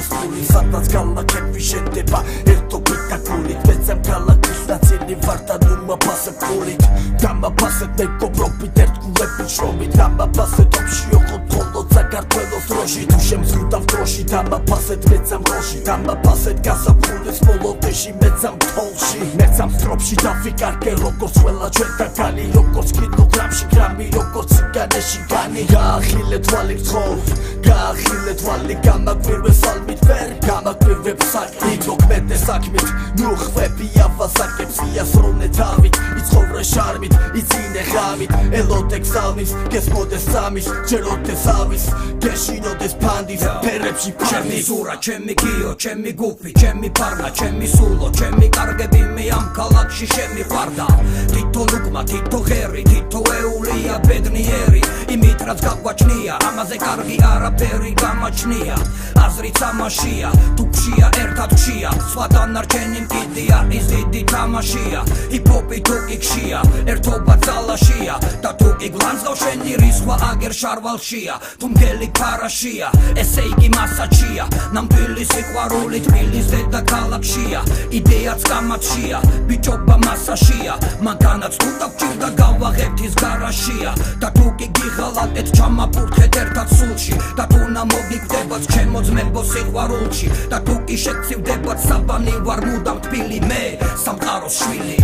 ეს ფული სადაც გალაკები შენდება ერთობით და გულით მეცემ გალაკის ნაწილი ვარ და ნუ მაფასებ გულით დამაფასებ მეგობრობით ერთგულებით შრომით დამაფასებ ოფში ოღონდ მხოლოდ საქართველოს დროში თუ შემზრუდავ დროში დამაფასებ მეცემ როში დამაფასებ გასაფულის მოლოდეში მეცემ თოლში მეცემ სტროფში დავიკარგე როგორც ყველა ჩვენთაგანი როგორც კილოგრამში გრამი როგორც სიგანეში განი გაახილე თვალი გთხოვ გაახილე თვალი გამაკვირვე სალმით ვერ გამაკვირვებ საქმით მოქმედე საქმით ნუ ხვები ავასაკებს იასრონე თავით იცხოვრე შარმით იცინე ღამით ელოდე გზალმის გესმოდეს სამის ჯეროდეს ავის გეშინოდეს ფანდის ფერებში ჩემი ზურა ჩემი გიო ჩემი გუფი ჩემი ფარმა ჩემი სულო ჩემი კარგები მე ამ ქალაქში შემიყვარდა თითო ლუკმა თითო ღერი თითო ეულია ბედნიერი იმით რაც გაგვაჩნია ამაზე კარგი არაფერი გამაჩნია აზრიც ამაშია თუ გშია ერთად გშია სხვა დანარჩენი მკიდია ის დიდი თამაშია ჰიპ-ჰოპი თუ კი გშია ერთობა ძალაშია და თუ კი გლანძღავ შენი რისხვა აგერ შარვალშია თუ მგელი ფარაშია ესე იგი მასაჩია ნამდვილი სიყვარული თბილის დედაქალაქშია იდეაც გამაჩია ბიჭობა მასაშია მანქანაც თუ დაგჭირდა გავაღებთ ის გარაშია და თუ კი გიღალატ ეთ ჩამაპურთხეთ ერთად სულში და თუ ნამოგიგდებათ ჩემო ძმებო სიყვარულში და თუ კი შეცივდებათ საბანი ვარ მუდამ თბილი მე სამყაროს შვილი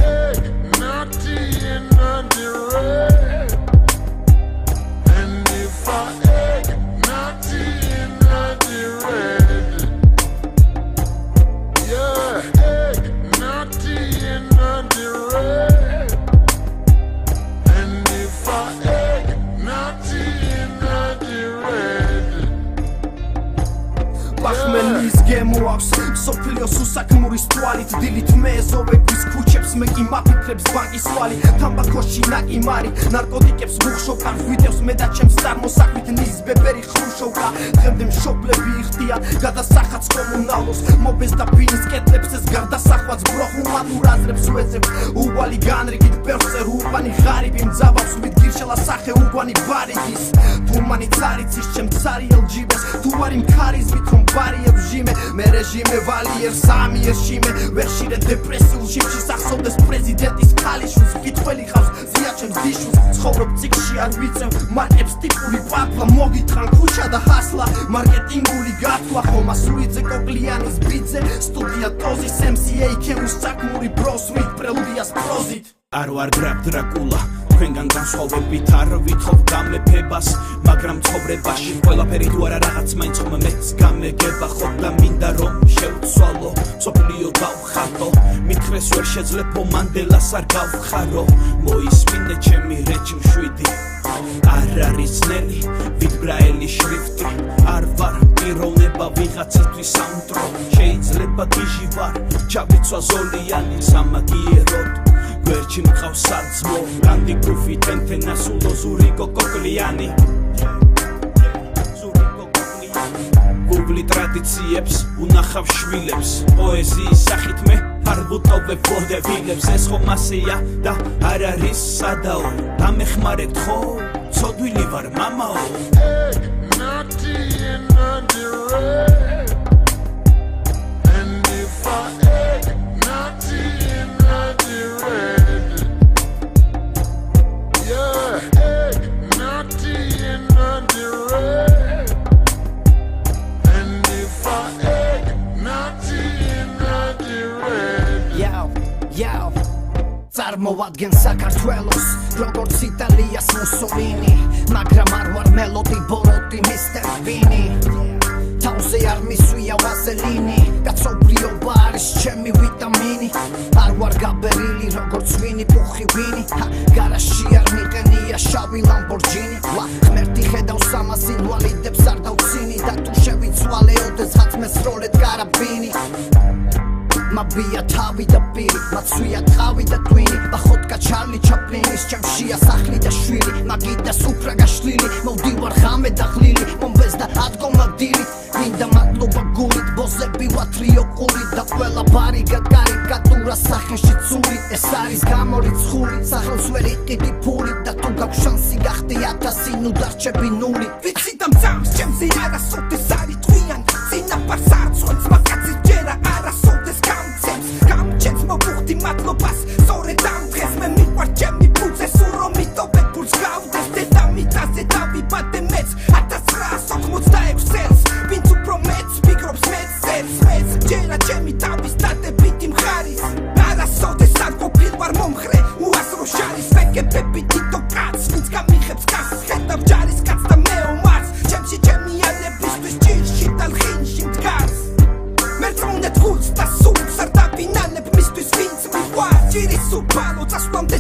Bachmelis გემოაქვს სოფლიოს უსაქმურის თვალით დილით მე ეზოვების ქუჩებს მე კი მაფიქრებს ბანკის ვალი თამბაქოში ნაკიმარი ნარკოტიკებს მუხშოკარ ვიდევს მე და ჩემს წარმოსახვით ნის ბებერი ხრუშოვკა დღემდე მშობლები იხდიან გადასახაც კომუნალოს მობეს და ბინის კეთლებს ეს გარდასახვაც ბროხუმატურ აზრებს ვეძებ უვალი განრიგით ბევრზე რუბანი ღარიბი მძავავს ვით გირშელა სახე უგვანი ბარიგის თუმანი ცარიცის ჩემ ცარიელ ჯიბეს თუ ვარი მქარიზმით რომ ბარიებ ჟიმე მე რეჟიმე ვალიერ სამიერ შიმე ვერ შირე დეპრესიულ შიფში სახსოვდეს პრეზიდენტის ქალიშვილს მკითხველი ხავს ზია ჩემს დიშულს ცხოვრობ ციკში არ ვიცევ მარკებს ტიპური პაპლა მოგითხრან ქუჩა და ჰასლა მარკეტინგული გათვლა ხომა სურიძე კოკლიანის ბიძე სტუდია ტოზის MCA-ქე უსაქმური ბროსვით პრელუდიას პროზით არ ვარ გრაფ დრაკულა თქვენგან განსხვავებით არ ვითხოვ გამეფებას მაგრამ ცხოვრებაში ყველაფერი თუ არა რაღაც მაინც ხომ მეც გამეგება ხო და მინდა რომ შევცვალო სოფლიო დავხატო მითხრეს ვერ შეძლებო მანდელას არ გავხარო მოისმინე ჩემი რეჩი მშვიდი არ არის ნელი ვიბრაელი შრიფტი არ ვარ პიროვნება ვიღაცისთვის სამტრო შეიძლება გიჟი ვარ ჩავიცვა ზოლიანი სამაგიეროდ გვერდში მყავს საძმო განდი გრუფი თენთენა სულო ზურიგო კოკლიანი გუგლი ტრადიციებს უნახავ შვილებს პოეზიის სახით მე არ ვუტოვებ ვოდევილებს ეს ხომ ასეა და არ არის სადაო დამეხმარეთ ხო ცოდვილი ვარ მამაო წარმოვადგენ საქართველოს როგორც იტალიას მუსოლინი მაგრამ არ ვარ მელოდი ბოროტი მისტერ ვინი თავზე არ მისვია ვაზელინი კაცობრიობა არის ჩემი ვიტამინი არ ვარ გაბერილი როგორც ვინი პუხი ვინი გარაში არ მიყენია შავი ლამბორჯინი ღმერთი ხედავს ამას ინვალიდებს არ დავცინი და თუ შევიცვალე ოდესღაც მესროლეთ კარაბინი მაბია თავი და პირი მაცვია თავი და twini ბახოტკა ჩარლი ჩაპლინის ჩემშია სახლი და შვილი მაგიდა სუფრა გაშლილი მოვდივარ ღამე და ღლილი მომბეს და ადგომა დილით მინდა მადლობა გულით ბოზები ვათრიო ყურით და ყველა ბარიგა კარიკატურა სახეში ცური ეს არის გამორიცხული სახელს ვერ იყიდი ფული და თუ გაქვს შანსი გახდი 1000 ნუ დარჩები ნული ვიცი და მძავს ჩემს ირაგას უთეს არის ტყვიან წინაპარს არც ბალო წასვლამდე